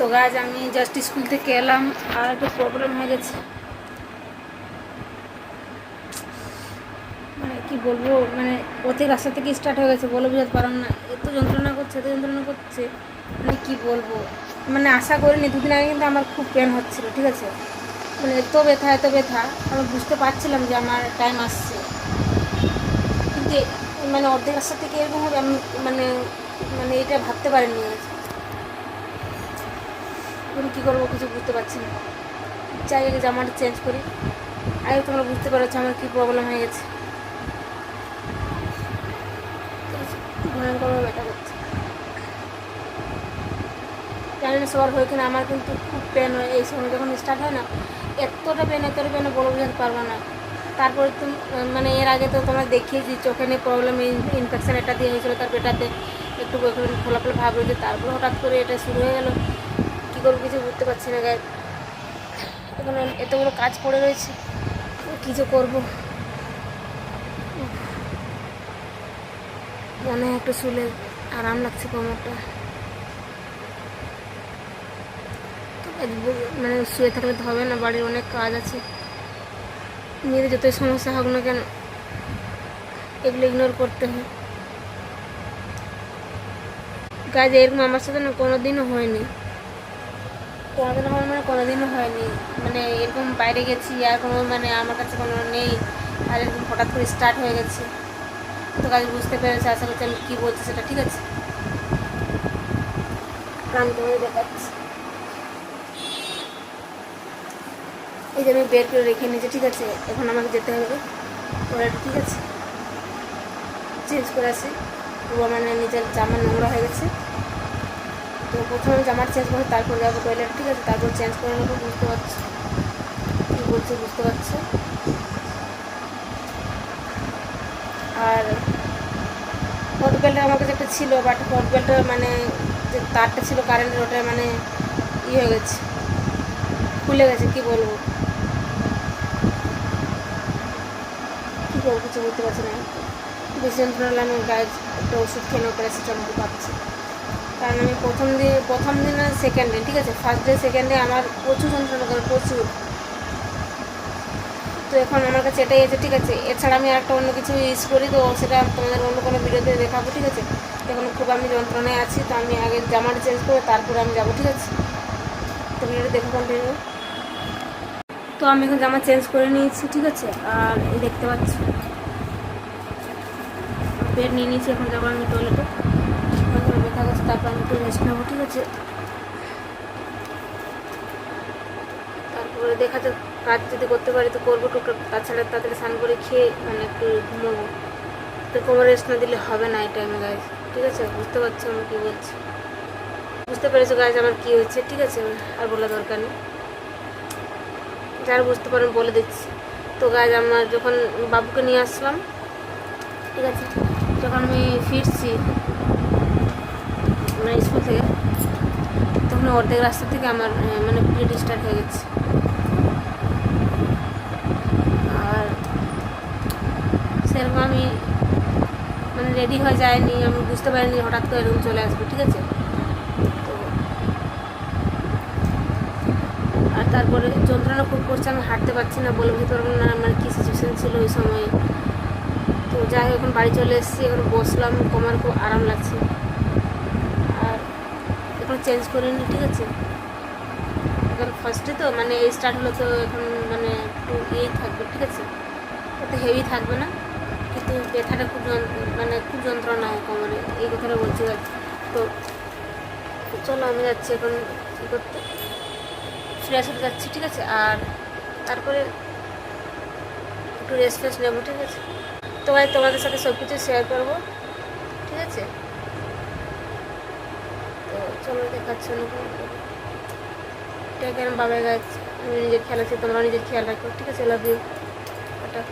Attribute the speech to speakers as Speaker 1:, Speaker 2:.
Speaker 1: তো গাছ আমি জাস্ট স্কুল থেকে এলাম আর একটু প্রবলেম হয়ে গেছে, মানে কি বলবো, মানে ওতে রাস্তা থেকে স্টার্ট হয়ে গেছে, বলে বোঝাতে পারলাম না। এত যন্ত্রণা করছে, এত যন্ত্রণা করছে, মানে কি বলবো। মানে আশা করিনি, দুদিন আগে কিন্তু আমার খুব পেন হচ্ছিল, ঠিক আছে, মানে এত ব্যথা এত ব্যথা, আমি বুঝতে পারছিলাম যে আমার টাইম আসছে, কিন্তু মানে অর্ধেক রাস্তা থেকে এরকম হবে আমি মানে মানে এটা ভাবতে পারিনি। এখন কী করবো কিছু বুঝতে পারছি না, চাই আগে জামাটা চেঞ্জ করি। আগে তোমরা বুঝতে পারছো আমার কী প্রবলেম হয়ে গেছে, ভয়ঙ্কর ব্যথা করছে। জানি না সবার হয় কিনা, আমার কিন্তু খুব পেন হয় এই সময় যখন স্টার্ট হয় না, এতটা পেন বলে বোঝাতে পারবো না। তারপরে তো মানে এর আগে তো তোমরা দেখিয়েছি চোখে নিয়ে প্রবলেম, ইনফেকশান এটা দিয়ে হয়েছিলো, তার পেটাতে একটু খোলা ভাব রয়েছে, তারপরে হঠাৎ করে এটা শুরু হয়ে গেলো। কী করবো কিছু বুঝতে পারছি না গায়ে, এখন এতগুলো কাজ পড়ে রয়েছে, কী যে করবো। মনে হয় একটু শুলে আরাম লাগছে কোমরটা, মানে শুয়ে থাকলে তো হবে না, বাড়ির অনেক কাজ আছে, নিজের যতই সমস্যা হোক না কেন এগুলো ইগনোর করতে হয়। কাজ এরকম আমার সাথে না কোনোদিনও হয়নি, কোনোদিনও হয়নি, মানে এরকম বাইরে গেছি আর কোনো মানে আমার কাছে কোনো নেই, আর এরকম হঠাৎ করে স্টার্ট হয়ে গেছে। তো কাজ বুঝতে পেরেছে, আশা করছি আমি কী বলছি সেটা ঠিক আছে, আমি তোমাকে দেখাচ্ছি। এই যে আমি বের করে রেখে নিয়েছি, ঠিক আছে, এখন আমাকে যেতে হবে টয়লেটে, ঠিক আছে, চেঞ্জ করে আসি। পুরো মানে নিজের জামা নোংরা হয়ে গেছে, তো প্রথমে জামাটা চেঞ্জ করে তারপর যাবো টয়লেট, ঠিক আছে, তারপর চেঞ্জ করে নেবো। বুঝতে পারছি কী বলছি, বুঝতে পারছি। আর হট বেল্টটা আমার কাছে একটা ছিল, বাট হট বেল্টটা মানে যে তারটা ছিল কারেন্টের, ওটা মানে হয়ে গেছে, খুলে গেছে, কী বলবো কী করবো কিছু বুঝতে পারছি না। বেশি যন্ত্রণা হলে আমি গায়ে একটা ওষুধ খেয়ে নেবো, প্যারাসিটামল পাচ্ছি। কারণ আমি প্রথম দিন আর সেকেন্ড দিন, ঠিক আছে, ফার্স্ট ডে সেকেন্ড ডে আমার প্রচুর যন্ত্রণা করে, প্রচুর। তো এখন আমার কাছে এটাই আছে, ঠিক আছে, এছাড়া আমি একটা অন্য কিছু ইউজ করি, তো সেটা তোমাদের অন্য কোনো ভিডিওতে দেখাবো, ঠিক আছে। এখন খুব আমি যন্ত্রণায় আছি, তো আমি আগে জামাটা চেঞ্জ করে তারপরে আমি যাবো, ঠিক আছে। তো ভিডিওটা দেখো কন্টিনিউ। তো আমি এখন জামা চেঞ্জ করে নিয়েছি, ঠিক আছে, আর এই দেখতে পাচ্ছি বেড নিয়ে নিয়েছি, এখন যাবো আমি টয়লেটে, ব্যথা করছে, তারপর আমি একটু রেস্ট নেবো, ঠিক আছে। তারপরে দেখা যাক, কাজ যদি করতে পারি তো করবো টুকটাক, তাছাড়া তাড়াতাড়ি স্নান করে খেয়ে মানে একটু ঘুমোবো। তো কোমর রেস্ট না দিলে হবে না এই টাইমে গাইজ, ঠিক আছে, বুঝতে পারছো আমি কী বলছি, বুঝতে পেরেছো গাইজ আমার কী হয়েছে, ঠিক আছে, আর বলা দরকার নেই, যারা বুঝতে পারেন বলে দিচ্ছি। তো গাইজ আমার যখন বাবুকে নিয়ে আসলাম, ঠিক আছে, যখন আমি ফিরছি মানে স্কুল থেকে, তখন অর্ধেক রাস্তা থেকে আমার মানে পিরিয়ড স্টার্ট হয়ে গেছে। আর সেরকম আমি মানে রেডি হয়ে যায়নি, আমি বুঝতে পারিনি হঠাৎ করে এরকম চলে আসবে, ঠিক আছে। তো আর তারপরে যন্ত্রণা খুব করছে, আমি হাঁটতে পারছি না, বলে বুঝতে পারবো না আমার কী সিচুয়েশান ছিল ওই সময়। তো যাই হোক এখন বাড়ি চলে এসেছি, এখন বসলাম, কোমর খুব আরাম লাগছে। আর এখন চেঞ্জ করিনি, ঠিক আছে, এখন ফার্স্টে তো মানে এই স্টার্ট হলো, তো এখন মানে একটু থাকবে, ঠিক আছে, ওতে হেভি থাকবে না, কিন্তু ব্যথাটা খুব মানে খুব যন্ত্রণা হয় কোমরে, এই কথাটা বলছি। তো চলো আমি যাচ্ছি এখন কী করতে, ফ্রেশ হতে যাচ্ছি, ঠিক আছে, আর তারপরে একটু রেস্ট ফ্রেস্ট নেবো, ঠিক আছে। তো ভাই তোমাদের সাথে সব কিছু শেয়ার করবো, ঠিক আছে। তো চলো দেখাচ্ছি কেন বাবার গাছ, আমি নিজের খেয়াল আছি, তোমরাও নিজের খেয়াল রাখো, ঠিক আছে, লাভ ইউ, টাটা।